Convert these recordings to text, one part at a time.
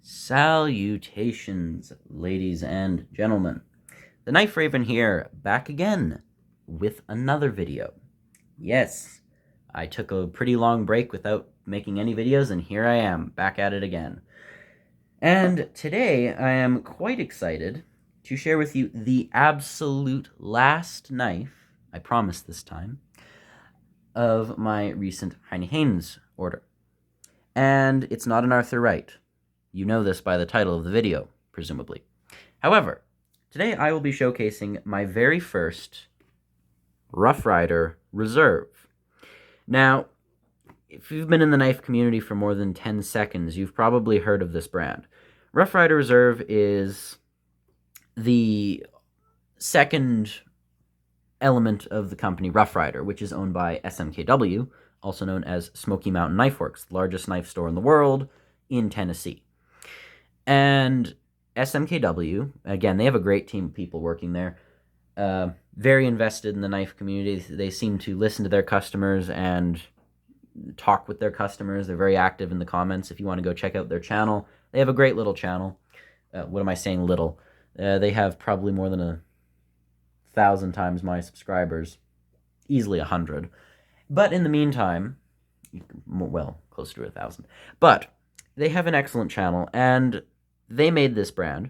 Salutations, ladies and gentlemen. The Knife Raven here, back again with another video. Yes, I took a pretty long break without making any videos, and here I am, back at it again. And today I am quite excited to share with you the absolute last knife, I promise this time, of my recent Heine Haynes order. And it's not an Arthur Wright. You know this by the title of the video, presumably. However, today I will be showcasing my very first Rough Ryder Reserve. Now, if you've been in the knife community for more than 10 seconds, you've probably heard of this brand. Rough Ryder Reserve is the second element of the company Rough Ryder, which is owned by SMKW, also known as Smoky Mountain Knife Works, the largest knife store in the world in Tennessee. And SMKW, again, they have a great team of people working there, very invested in the knife community. They seem to listen to their customers and talk with their customers. They're very active in the comments. If you want to go check out their channel, they have a great little channel. What am I saying, little? They have probably more than 1,000 times my subscribers, easily 100. But in the meantime, well, close to 1,000. But they have an excellent channel, and they made this brand,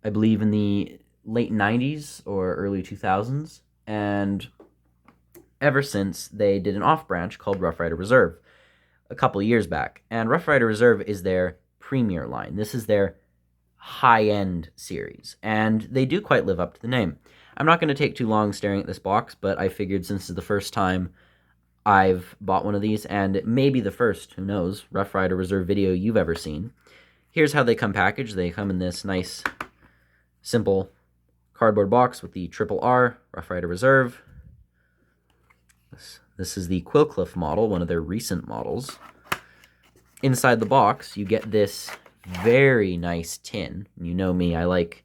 I believe, in the late 90s or early 2000s, and ever since, they did an off-branch called Rough Ryder Reserve a couple of years back. And Rough Ryder Reserve is their premier line. This is their high-end series, and they do quite live up to the name. I'm not going to take too long staring at this box, but I figured since it's the first time I've bought one of these, and maybe the first, who knows, Rough Ryder Reserve video you've ever seen. Here's how they come packaged. They come in this nice, simple cardboard box with the RRR, Rough Ryder Reserve. This is the Quillcliffe model, one of their recent models. Inside the box, you get this very nice tin. You know me, I like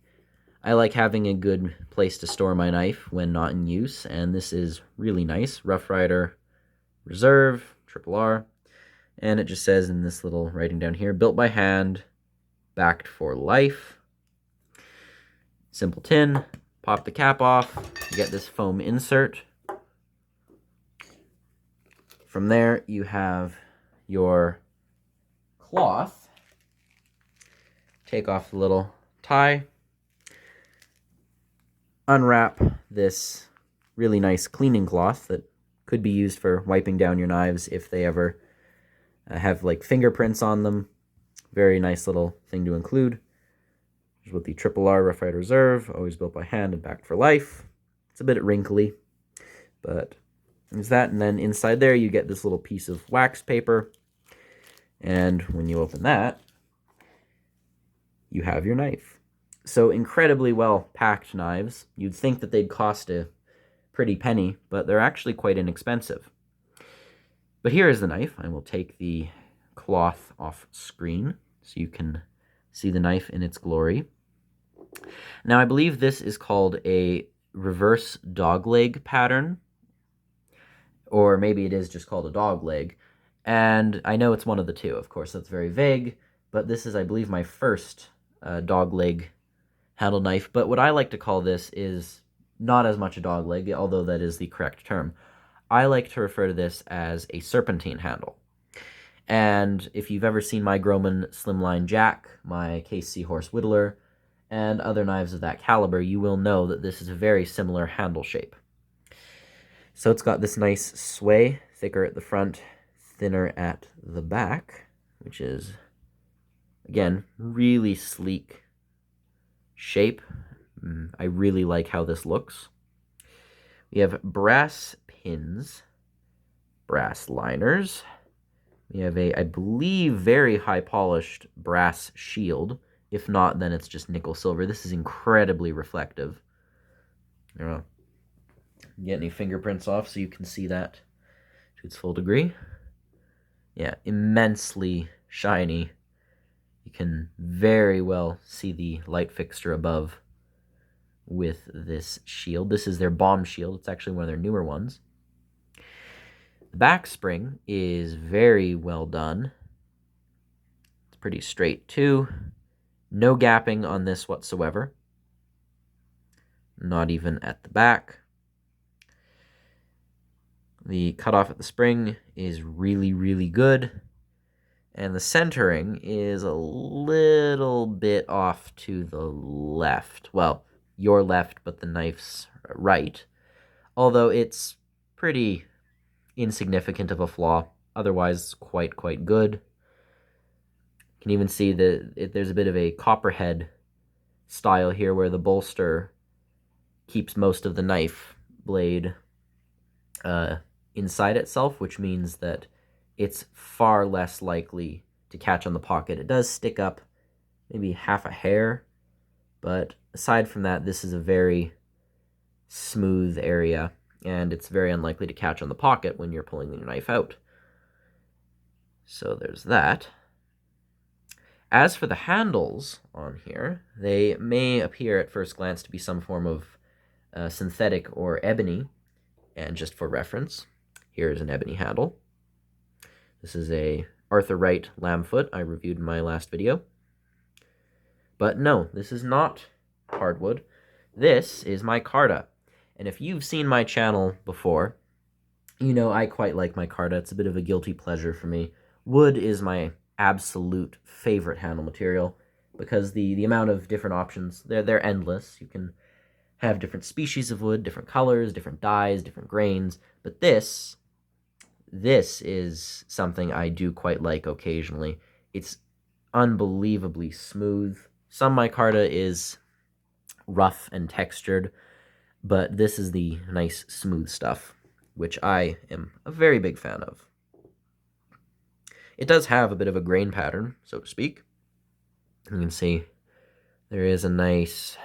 having a good place to store my knife when not in use, and this is really nice. Rough Ryder Reserve, RRR, and it just says in this little writing down here, built by hand, backed for life. Simple tin. Pop the cap off. You get this foam insert. From there, you have your cloth. Take off the little tie. Unwrap this really nice cleaning cloth that could be used for wiping down your knives if they ever have like fingerprints on them. Very nice little thing to include. Here's with the RRR Rough Ryder Reserve, always built by hand and backed for life. It's a bit wrinkly, but there's that. And then inside there you get this little piece of wax paper. And when you open that, you have your knife. So incredibly well packed knives. You'd think that they'd cost a pretty penny, but they're actually quite inexpensive. But here is the knife. I will take the cloth off screen so you can see the knife in its glory. Now, I believe this is called a reverse dogleg pattern, or maybe it is just called a dog leg, and I know it's one of the two. Of course, that's very vague, but this is, I believe, my first dog leg handle knife. But what I like to call this is not as much a dog leg, although that is the correct term. I like to refer to this as a serpentine handle. And if you've ever seen my Groman Slimline Jack, my Case Seahorse Whittler, and other knives of that caliber, you will know that this is a very similar handle shape. So it's got this nice sway, thicker at the front, thinner at the back, which is, again, really sleek shape. I really like how this looks. We have brass pins, brass liners. We have a, I believe, very high polished brass shield. If not, then it's just nickel silver. This is incredibly reflective. Get any fingerprints off so you can see that to its full degree. Yeah, immensely shiny. You can very well see the light fixture above with this shield. This is their bomb shield. It's actually one of their newer ones. The back spring is very well done. It's pretty straight too. No gapping on this whatsoever. Not even at the back. The cutoff at the spring is really, really good. And the centering is a little bit off to the left. Well, your left, but the knife's right. Although it's pretty insignificant of a flaw. Otherwise, quite good. You can even see that there's a bit of a copperhead style here where the bolster keeps most of the knife blade inside itself, which means that it's far less likely to catch on the pocket. It does stick up maybe half a hair, but aside from that, this is a very smooth area, and it's very unlikely to catch on the pocket when you're pulling your knife out. So there's that. As for the handles on here, they may appear at first glance to be some form of synthetic or ebony, and just for reference, here's an ebony handle. This is a Arthur Wright lambfoot I reviewed in my last video. But no, this is not hardwood. This is micarta. And if you've seen my channel before, you know I quite like micarta. It's a bit of a guilty pleasure for me. Wood is my absolute favorite handle material because the amount of different options, they're endless. You can have different species of wood, different colors, different dyes, different grains. But this is something I do quite like occasionally. It's unbelievably smooth. Some micarta is rough and textured, but this is the nice smooth stuff, which I am a very big fan of. It does have a bit of a grain pattern, so to speak. You can see there is a nice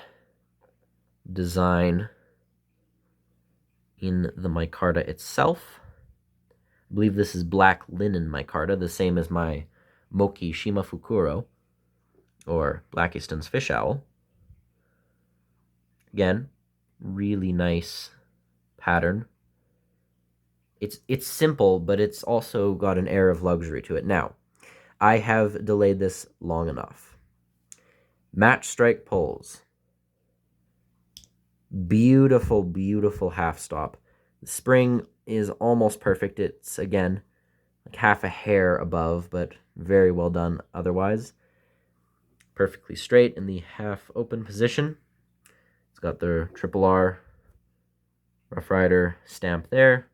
design in the micarta itself. I believe this is black linen micarta, the same as my Moki Shimafukuro, or Black Easton's fish owl. Again, really nice pattern. It's simple, but it's also got an air of luxury to it. Now, I have delayed this long enough. Match strike pulls. Beautiful, beautiful half stop. The spring is almost perfect. It's, again, like half a hair above, but very well done otherwise. Perfectly straight in the half open position. It's got the RRR Rough Ryder stamp there.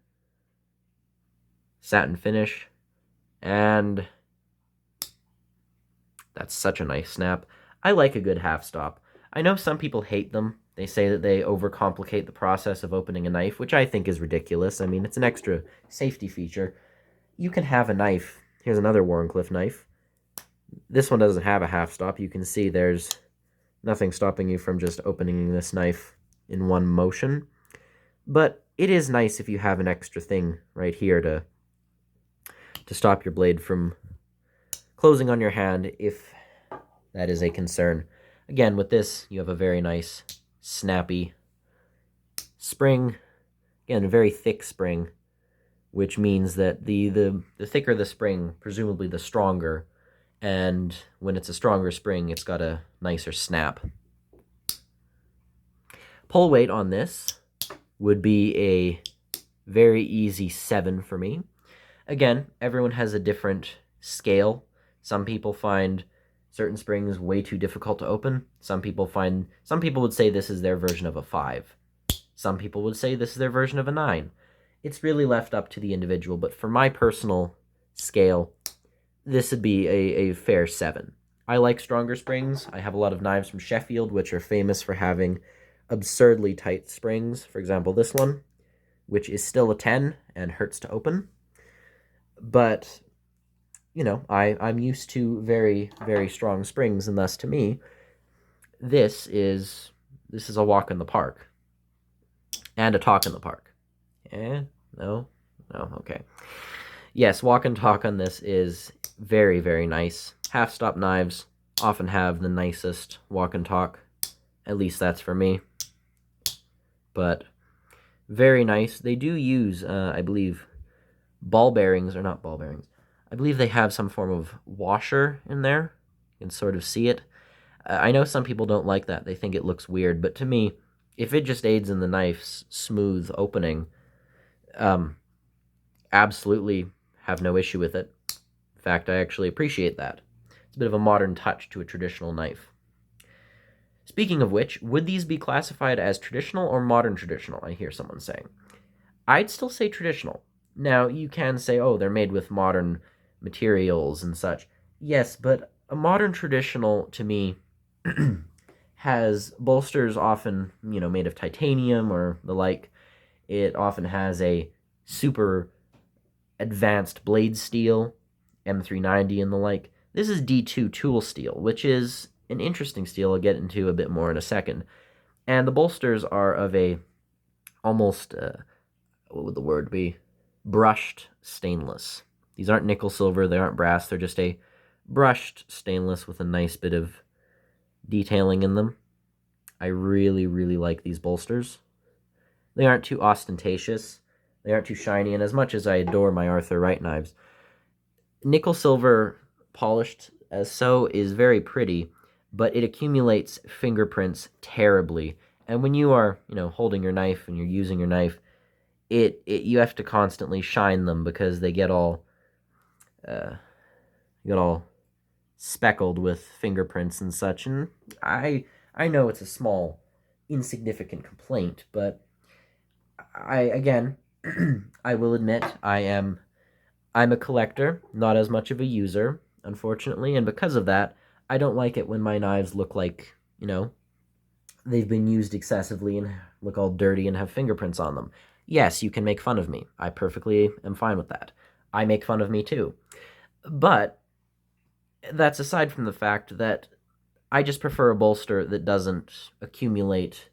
Satin finish. And that's such a nice snap. I like a good half stop. I know some people hate them. They say that they overcomplicate the process of opening a knife, which I think is ridiculous. I mean, it's an extra safety feature. You can have a knife. Here's another Wharncliffe knife. This one doesn't have a half stop. You can see there's nothing stopping you from just opening this knife in one motion. But it is nice if you have an extra thing right here to stop your blade from closing on your hand if that is a concern. Again, with this, you have a very nice, snappy spring. Again, a very thick spring, which means that the thicker the spring, presumably the stronger. And when it's a stronger spring, it's got a nicer snap. Pull weight on this would be a very easy 7 for me. Again, everyone has a different scale. Some people find certain springs way too difficult to open. Some people would say this is their version of a 5. Some people would say this is their version of a 9. It's really left up to the individual, but for my personal scale, this would be a fair 7. I like stronger springs. I have a lot of knives from Sheffield, which are famous for having absurdly tight springs. For example, this one, which is still a 10 and hurts to open. But, you know, I'm used to very, very strong springs, and thus, to me, this is a walk in the park. And a talk in the park. No, okay. Yes, walk and talk on this is very, very nice. Half-stop knives often have the nicest walk and talk. At least that's for me. But very nice. They do use, I believe, ball bearings, or not ball bearings. I believe they have some form of washer in there. You can sort of see it. I know some people don't like that. They think it looks weird, but to me, if it just aids in the knife's smooth opening, absolutely have no issue with it. In fact, I actually appreciate that. It's a bit of a modern touch to a traditional knife. Speaking of which, would these be classified as traditional or modern traditional? I hear someone saying. I'd still say traditional. Now, you can say, oh, they're made with modern materials and such. Yes, but a modern traditional, to me, has bolsters often, made of titanium or the like. It often has a super advanced blade steel, M390 and the like. This is D2 tool steel, which is an interesting steel I'll get into a bit more in a second. And the bolsters are of a almost, what would the word be? Brushed stainless. These aren't nickel silver, they aren't brass, they're just a brushed stainless with a nice bit of detailing in them. I really, really like these bolsters. They aren't too ostentatious, they aren't too shiny, and as much as I adore my Arthur Wright knives, nickel silver polished as so is very pretty, but it accumulates fingerprints terribly. And when you are, holding your knife and you're using your knife, you have to constantly shine them because they get all speckled with fingerprints and such. And I know it's a small, insignificant complaint, but again, I will admit I'm a collector, not as much of a user, unfortunately, and because of that, I don't like it when my knives look like, they've been used excessively and look all dirty and have fingerprints on them. Yes, you can make fun of me. I perfectly am fine with that. I make fun of me too. But that's aside from the fact that I just prefer a bolster that doesn't accumulate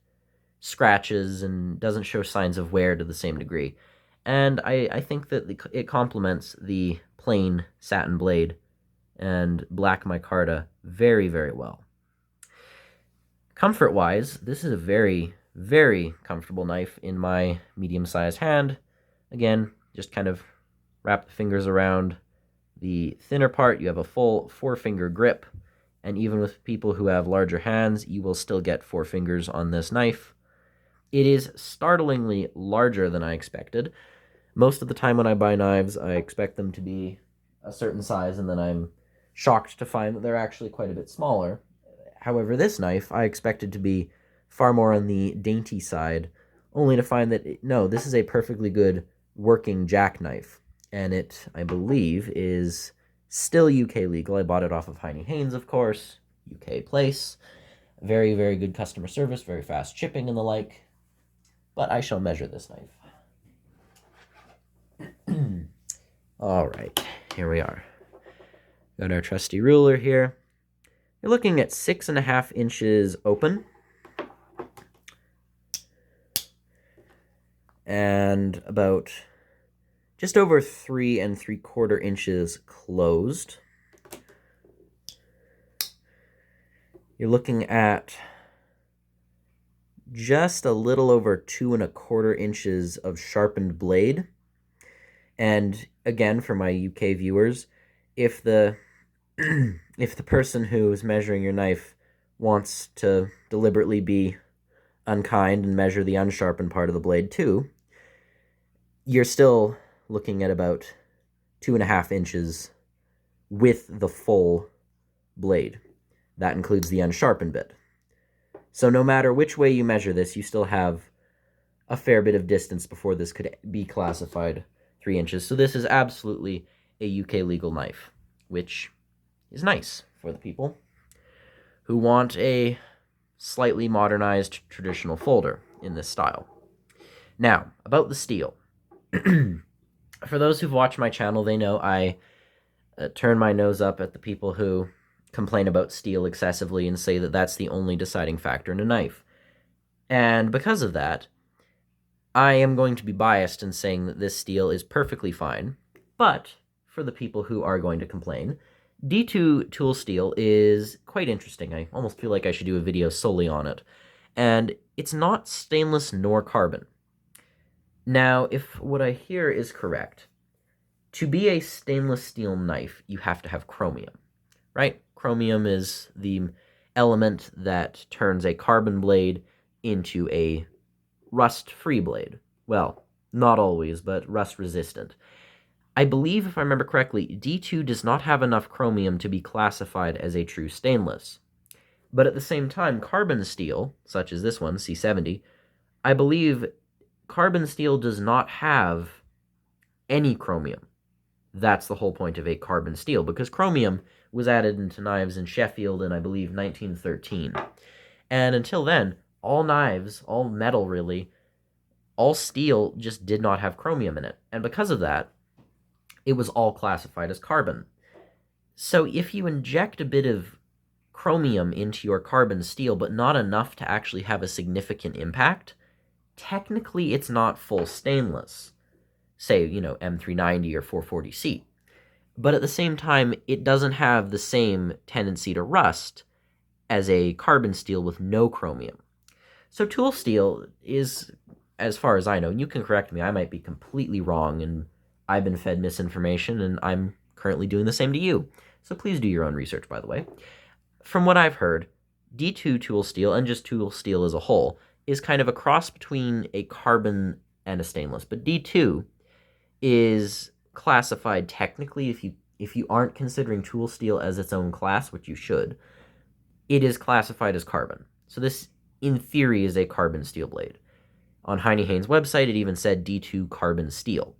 scratches and doesn't show signs of wear to the same degree. And I think that it complements the plain satin blade and black micarta very, very well. Comfort-wise, this is a very, very comfortable knife in my medium-sized hand. Again, just kind of wrap the fingers around the thinner part. You have a full 4-finger grip, and even with people who have larger hands, you will still get 4 fingers on this knife. It is startlingly larger than I expected. Most of the time when I buy knives, I expect them to be a certain size, and then I'm shocked to find that they're actually quite a bit smaller. However, this knife I expected to be far more on the dainty side, only to find that, no, this is a perfectly good working jackknife. And it, I believe, is still UK legal. I bought it off of Heine Haynes, of course, UK place. Very, very good customer service, very fast shipping and the like. But I shall measure this knife. All right, here we are. Got our trusty ruler here. You're looking at 6.5 inches open. And about just over 3 3/4 inches closed. You're looking at just a little over 2 1/4 inches of sharpened blade. And again, for my UK viewers, if the if the person who is measuring your knife wants to deliberately be unkind and measure the unsharpened part of the blade too, you're still looking at about 2.5 inches with the full blade. That includes the unsharpened bit. So no matter which way you measure this, you still have a fair bit of distance before this could be classified 3 inches. So this is absolutely a UK legal knife, which is nice for the people who want a slightly modernized traditional folder in this style. Now, about the steel. For those who've watched my channel, they know I turn my nose up at the people who complain about steel excessively and say that that's the only deciding factor in a knife. And because of that, I am going to be biased in saying that this steel is perfectly fine, but for the people who are going to complain, D2 tool steel is quite interesting. I almost feel like I should do a video solely on it. And it's not stainless nor carbon. Now, if what I hear is correct, To be a stainless steel knife, you have to have chromium, right? Chromium is the element that turns a carbon blade into a rust-free blade. Well, not always, but rust-resistant. I believe, if I remember correctly, D2 does not have enough chromium to be classified as a true stainless. But at the same time, carbon steel, such as this one, C70, I believe carbon steel does not have any chromium. That's the whole point of a carbon steel, because chromium was added into knives in Sheffield in, I believe, 1913. And until then, all knives, all metal really, all steel just did not have chromium in it. And because of that, it was all classified as carbon. So if you inject a bit of chromium into your carbon steel, but not enough to actually have a significant impact, technically it's not full stainless. Say, M390 or 440C. But at the same time, it doesn't have the same tendency to rust as a carbon steel with no chromium. So tool steel is, as far as I know, and you can correct me, I might be completely wrong, and I've been fed misinformation, and I'm currently doing the same to you. So please do your own research, by the way. From what I've heard, D2 tool steel, and just tool steel as a whole, is kind of a cross between a carbon and a stainless. But D2 is classified technically, if you aren't considering tool steel as its own class, which you should, it is classified as carbon. So this, in theory, is a carbon steel blade. On Heine Haynes' website, it even said D2 carbon steel.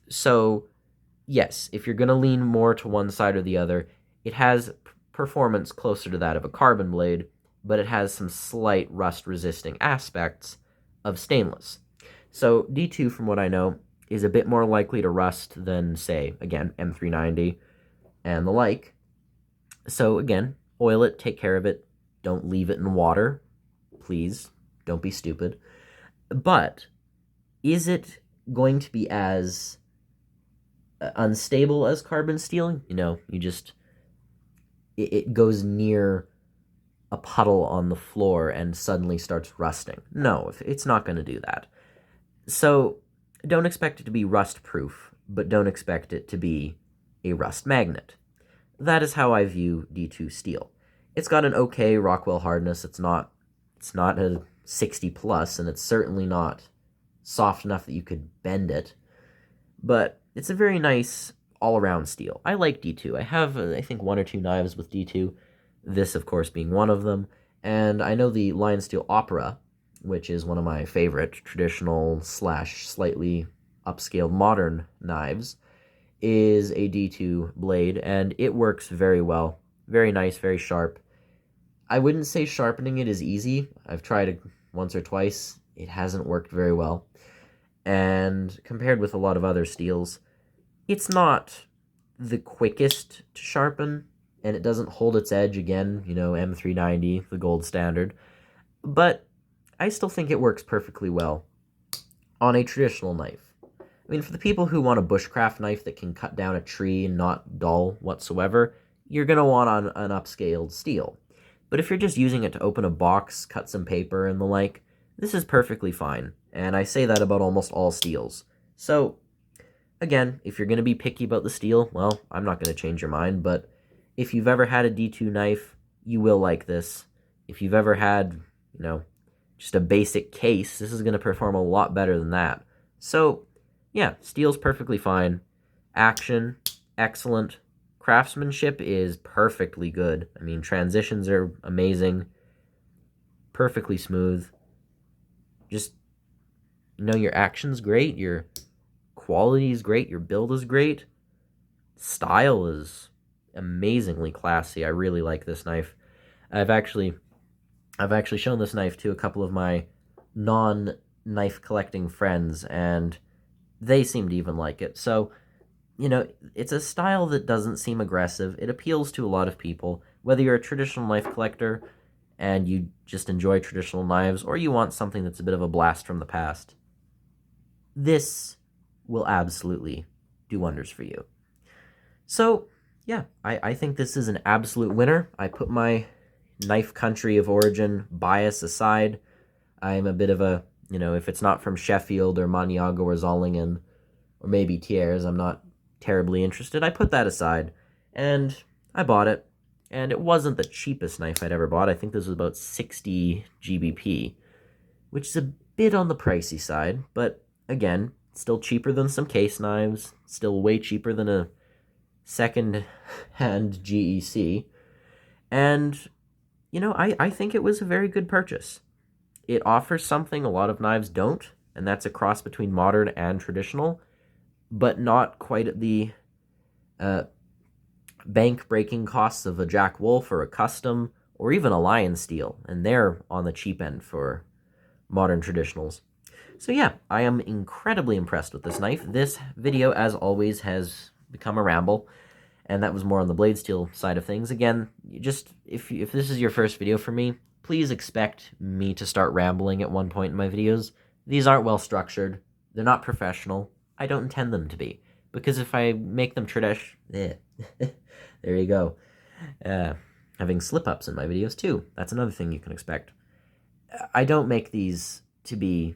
So, yes, if you're going to lean more to one side or the other, it has performance closer to that of a carbon blade, but it has some slight rust-resisting aspects of stainless. So D2, from what I know, is a bit more likely to rust than, say, again, M390 and the like. So again, oil it, take care of it, don't leave it in water, please, don't be stupid. But is it going to be as unstable as carbon steel? It goes near a puddle on the floor and suddenly starts rusting. No, it's not going to do that. So don't expect it to be rust-proof, but don't expect it to be a rust magnet. That is how I view D2 steel. It's got an okay Rockwell hardness. It's not a 60 plus, and it's certainly not soft enough that you could bend it. But it's a very nice all-around steel. I like D2. I have, I think, 1 or 2 knives with D2. This, of course, being one of them. And I know the Lion Steel Opera, which is one of my favorite traditional / slightly upscaled modern knives, is a D2 blade, and it works very well. Very nice, very sharp. I wouldn't say sharpening it is easy. I've tried it once or twice. It hasn't worked very well. And compared with a lot of other steels, it's not the quickest to sharpen, and it doesn't hold its edge again, M390, the gold standard. But I still think it works perfectly well on a traditional knife. I mean, for the people who want a bushcraft knife that can cut down a tree and not dull whatsoever, you're going to want an upscaled steel. But if you're just using it to open a box, cut some paper, and the like, this is perfectly fine. And I say that about almost all steels. So, again, if you're going to be picky about the steel, well, I'm not going to change your mind, but if you've ever had a D2 knife, you will like this. If you've ever had, just a basic case, this is going to perform a lot better than that. So, yeah, steel's perfectly fine. Action, excellent. Craftsmanship is perfectly good. I mean, transitions are amazing. Perfectly smooth. Just, your action's great. Your quality is great. Your build is great. Style is amazingly classy. I really like this knife. I've actually shown this knife to a couple of my non-knife collecting friends, and they seem to even like it. So, it's a style that doesn't seem aggressive. It appeals to a lot of people, whether you're a traditional knife collector and you just enjoy traditional knives, or you want something that's a bit of a blast from the past. This will absolutely do wonders for you. So, yeah, I think this is an absolute winner. I put my knife country of origin bias aside. I'm a bit of a, if it's not from Sheffield or Maniago or Zollingen, or maybe Thiers, I'm not terribly interested. I put that aside, and I bought it. And it wasn't the cheapest knife I'd ever bought. I think this was about 60 GBP, which is a bit on the pricey side, but again, still cheaper than some case knives, still way cheaper than a second-hand GEC. And, you know, I think it was a very good purchase. It offers something a lot of knives don't, and that's a cross between modern and traditional, but not quite at the bank-breaking costs of a Jack Wolf or a Custom or even a Lion Steel, and they're on the cheap end for modern traditionals. So yeah, I am incredibly impressed with this knife. This video, as always, has become a ramble, and that was more on the blade steel side of things. Again, just if this is your first video for me, please expect me to start rambling at one point in my videos. These aren't well structured. They're not professional. I don't intend them to be, because if I make them there you go. Having slip-ups in my videos too. That's another thing you can expect. I don't make these to be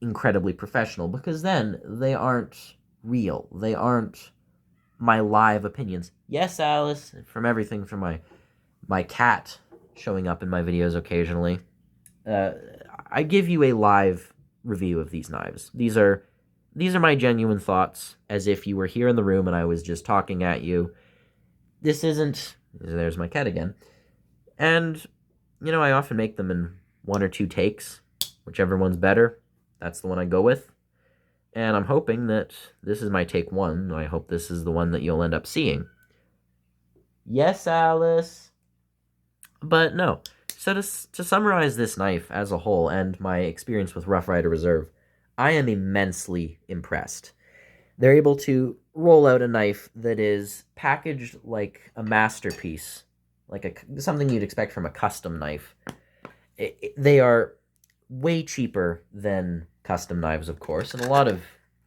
incredibly professional, because then they aren't real. They aren't my live opinions. Yes, Alice, from everything from my cat showing up in my videos occasionally. I give you a live review of these knives. These are my genuine thoughts, as if you were here in the room and I was just talking at you. This isn't... There's my cat again. And, you know, I often make them in 1 or 2 takes. Whichever one's better, that's the one I go with. And I'm hoping that this is my take 1. I hope this is the one that you'll end up seeing. Yes, Alice. But no. So to summarize this knife as a whole and my experience with Rough Ryder Reserve, I am immensely impressed. They're able to roll out a knife that is packaged like a masterpiece, like something you'd expect from a custom knife. They are way cheaper than custom knives, of course, and a lot of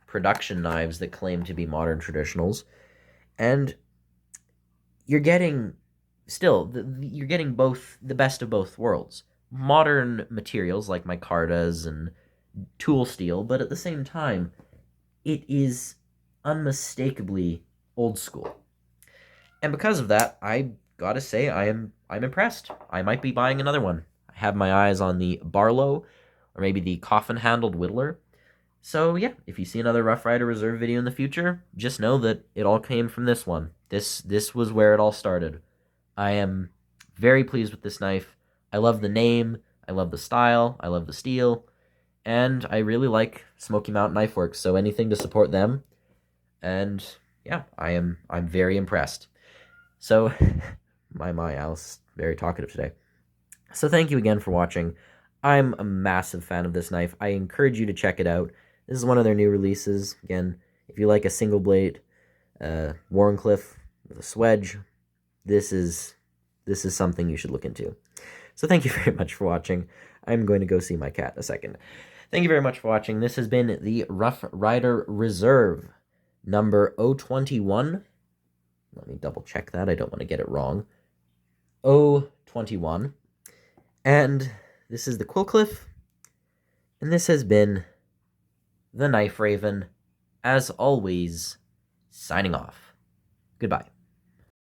production knives that claim to be modern traditionals. And you're getting, you're getting both the best of both worlds. Modern materials like micartas and tool steel, but at the same time, it is unmistakably old school. And because of that, I gotta say I'm impressed. I might be buying another one. I have my eyes on the Barlow, or maybe the coffin-handled Whittler. So yeah, if you see another Rough Ryder Reserve video in the future, just know that it all came from this one. This was where it all started. I am very pleased with this knife. I love the name, I love the style, I love the steel, and I really like Smoky Mountain Knife Works, so anything to support them. And yeah, I'm very impressed. So, my Alice, very talkative today. So thank you again for watching. I'm a massive fan of this knife. I encourage you to check it out. This is one of their new releases. Again, if you like a single blade Wharncliffe with a swedge, this is something you should look into. So thank you very much for watching. I'm going to go see my cat in a second. Thank you very much for watching. This has been the Rough Ryder Reserve number 021. Let me double check that. I don't want to get it wrong. 021. And this is the Quillcliffe. And this has been the Knife Raven, as always, signing off. Goodbye.